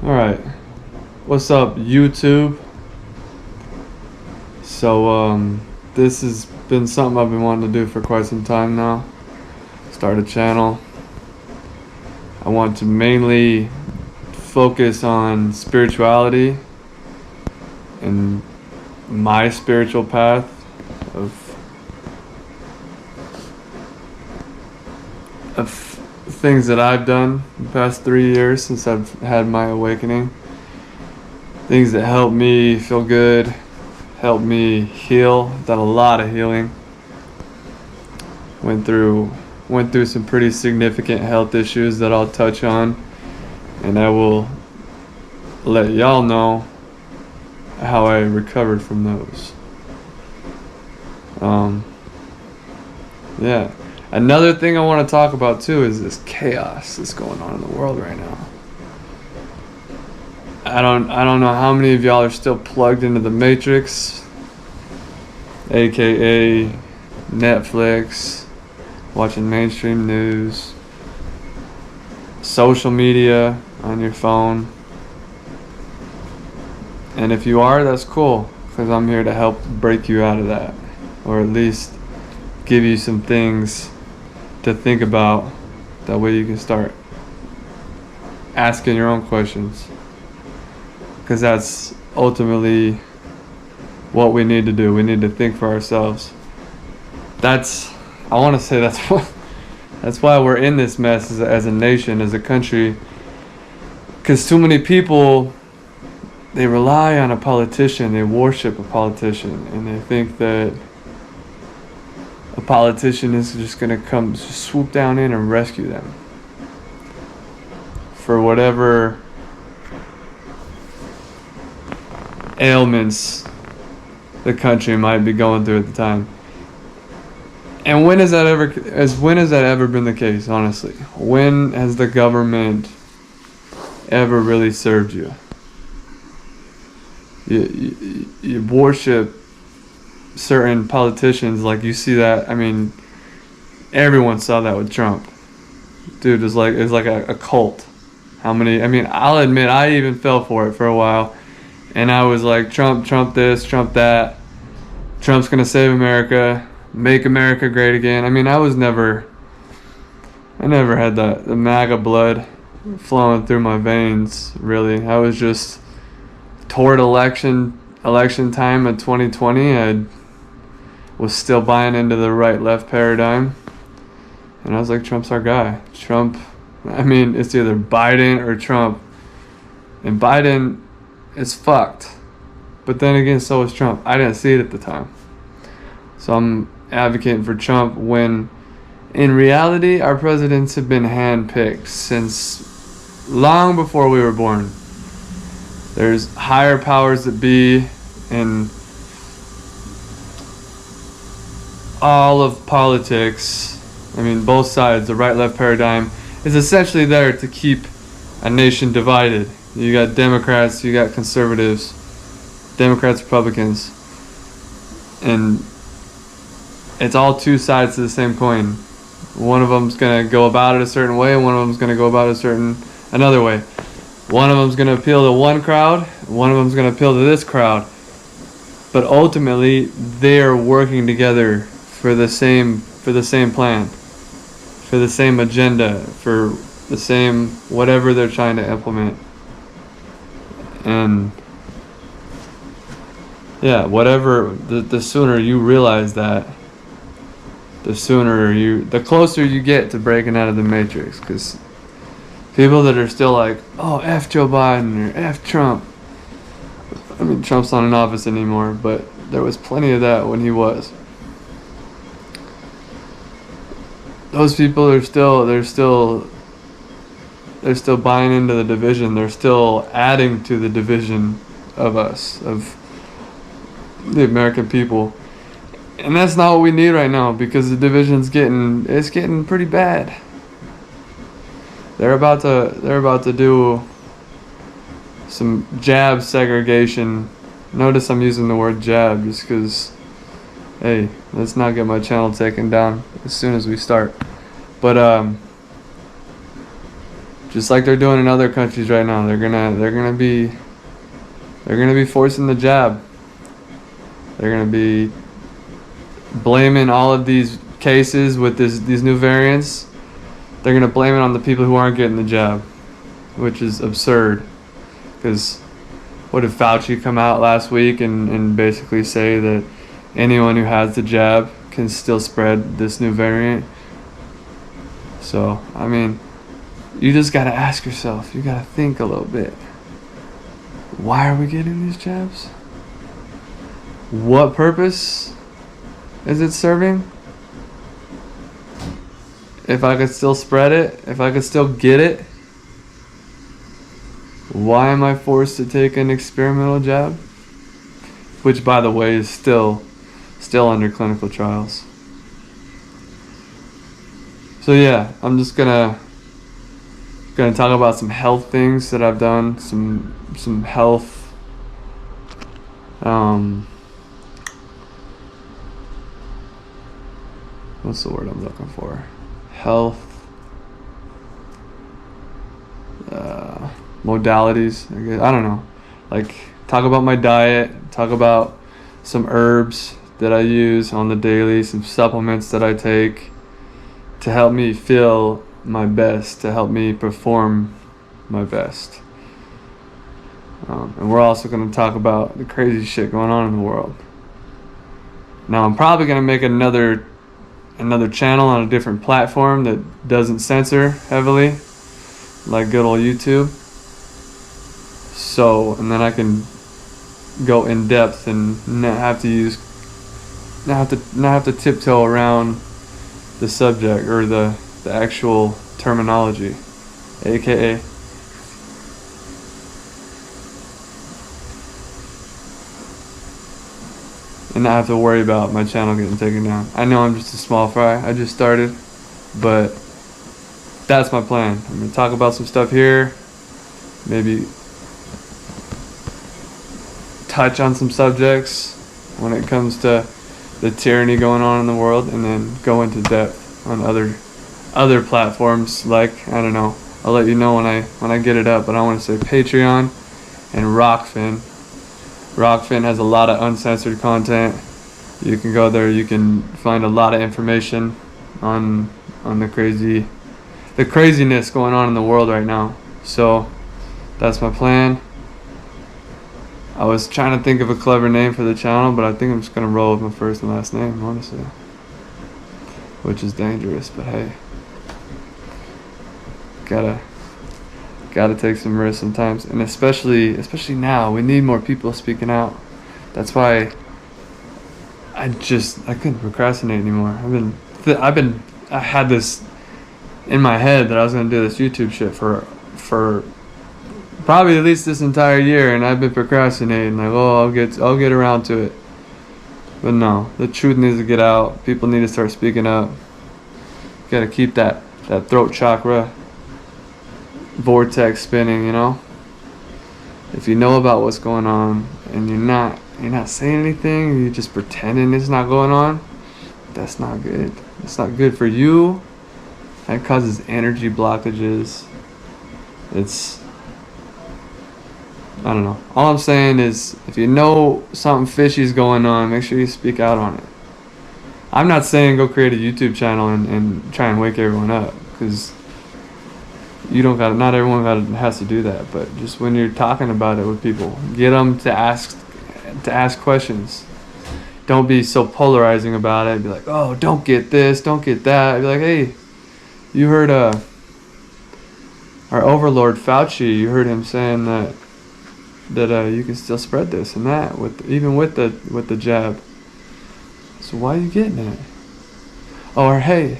Alright, what's up YouTube? This has been something I've been wanting to do for quite some time now. Start a channel. I want to mainly focus on spirituality and my spiritual path of things that I've done the past 3 years since I've had my awakening. Things that help me feel good, help me heal. Done a lot of healing. Went through some pretty significant health issues that I'll touch on, and I will let y'all know how I recovered from those. Yeah. Another thing I want to talk about too is this chaos that's going on in the world right now. I don't know how many of y'all are still plugged into the Matrix, aka Netflix, watching mainstream news, social media on your phone. And if you are, that's cool, because I'm here to help break you out of that, or at least give you some things to think about. That way you can start asking your own questions, because that's ultimately what we need to do. We need to think for ourselves. That's why we're in this mess as a nation, as a country, because too many people, they rely on a politician, they worship a politician, and they think that a politician is just going to come swoop down in and rescue them for whatever ailments the country might be going through at the time. And when has that ever been the case, honestly? When has the government ever really served you? You worship certain politicians, like you see that. I mean, everyone saw that with Trump. Dude, it's like a cult. How many? I mean, I'll admit I even fell for it for a while, and I was like, Trump this, Trump that. Trump's gonna save America, make America great again. I mean, I never had the MAGA blood flowing through my veins, really. I was just toward election time in 2020. I was still buying into the right-left paradigm, and I was like, Trump's our guy. Trump, I mean, it's either Biden or Trump, and Biden is fucked, but then again, so is Trump. I didn't see it at the time, so I'm advocating for Trump, when in reality our presidents have been handpicked since long before we were born. There's higher powers that be in all of politics. I mean, both sides, the right-left paradigm is essentially there to keep a nation divided. You got Democrats, you got conservatives, Democrats, Republicans, and it's all two sides to the same coin. One of them's gonna go about it a certain way, and one of them's gonna go about it another way. One of them's gonna appeal to one crowd, one of them's gonna appeal to this crowd. But ultimately, they are working together for the same plan, for the same agenda, for the same whatever they're trying to implement. And yeah, whatever, the sooner you realize that, the closer you get to breaking out of the Matrix. Because people that are still like, oh, F Joe Biden or F Trump. I mean, Trump's not in office anymore, but there was plenty of that when he was. Those people are they're still buying into the division. They're still adding to the division of us, of the American people. And that's not what we need right now, because the division's getting pretty bad. They're about to do some jab segregation. Notice I'm using the word jab just because, hey, let's not get my channel taken down as soon as we start. But just like they're doing in other countries right now. They're gonna be forcing the jab. They're gonna be blaming all of these cases with these new variants. They're gonna blame it on the people who aren't getting the jab, which is absurd. Because what did Fauci come out last week and basically say that anyone who has the jab can still spread this new variant? So, I mean, you just gotta ask yourself, you gotta think a little bit. Why are we getting these jabs? What purpose is it serving? If I could still spread it, if I could still get it, why am I forced to take an experimental jab? Which, by the way, is still under clinical trials. So yeah, I'm just gonna talk about some health things that I've done, some health what's the word I'm looking for? Health modalities, I guess. I don't know. Like, talk about my diet, talk about some herbs that I use on the daily, some supplements that I take to help me feel my best, to help me perform my best. And we're also going to talk about the crazy shit going on in the world. Now, I'm probably going to make another channel on a different platform that doesn't censor heavily, like good old YouTube. So, and then I can go in depth and not have to tiptoe around the subject or the actual terminology, aka and not have to worry about my channel getting taken down. I know I'm just a small fry. I just started, but that's my plan. I'm gonna talk about some stuff here, maybe touch on some subjects when it comes to the tyranny going on in the world, and then go into depth on other platforms, like, I don't know, I'll let you know when I get it up, but I want to say Patreon and Rockfin. Rockfin has a lot of uncensored content. You can go there, you can find a lot of information on the craziness going on in the world right now. So that's my plan. I was trying to think of a clever name for the channel, but I think I'm just gonna roll with my first and last name, honestly. Which is dangerous, but hey. Gotta take some risks sometimes. And especially now, we need more people speaking out. That's why I couldn't procrastinate anymore. I had this in my head that I was gonna do this YouTube shit for probably at least this entire year, and I've been procrastinating, like, I'll get around to it. But no, the truth needs to get out. People need to start speaking up. Gotta keep that throat chakra vortex spinning, you know? If you know about what's going on and you're not saying anything, you're just pretending it's not going on, that's not good. It's not good for you. That causes energy blockages. I don't know. All I'm saying is, if you know something fishy is going on, make sure you speak out on it. I'm not saying go create a YouTube channel and try and wake everyone up, because not everyone has to do that. But just when you're talking about it with people, get them to ask questions. Don't be so polarizing about it. Be like, oh, don't get this, don't get that. Be like, hey, you heard our overlord Fauci. You heard him saying that you can still spread this and that with the jab. So why are you getting it? Or hey,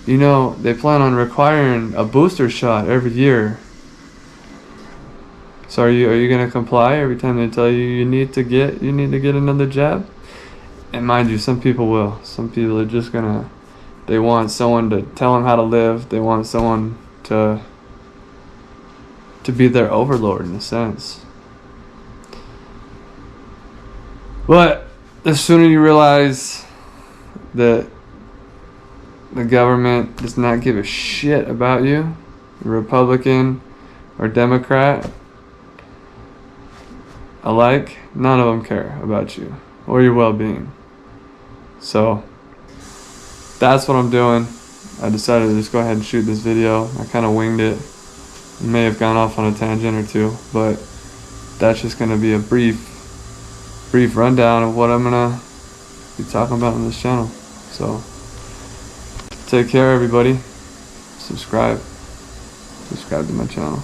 they plan on requiring a booster shot every year. So are you gonna comply every time they tell you need to get another jab? And mind you, some people will. Some people are just they want someone to tell them how to live. They want someone to be their overlord in a sense. But the sooner you realize that the government does not give a shit about you, Republican or Democrat alike, none of them care about you or your well-being. So that's what I'm doing. I decided to just go ahead and shoot this video. I kind of winged it. May have gone off on a tangent or two, but that's just going to be a brief rundown of what I'm going to be talking about on this channel. So take care, everybody. Subscribe to my channel.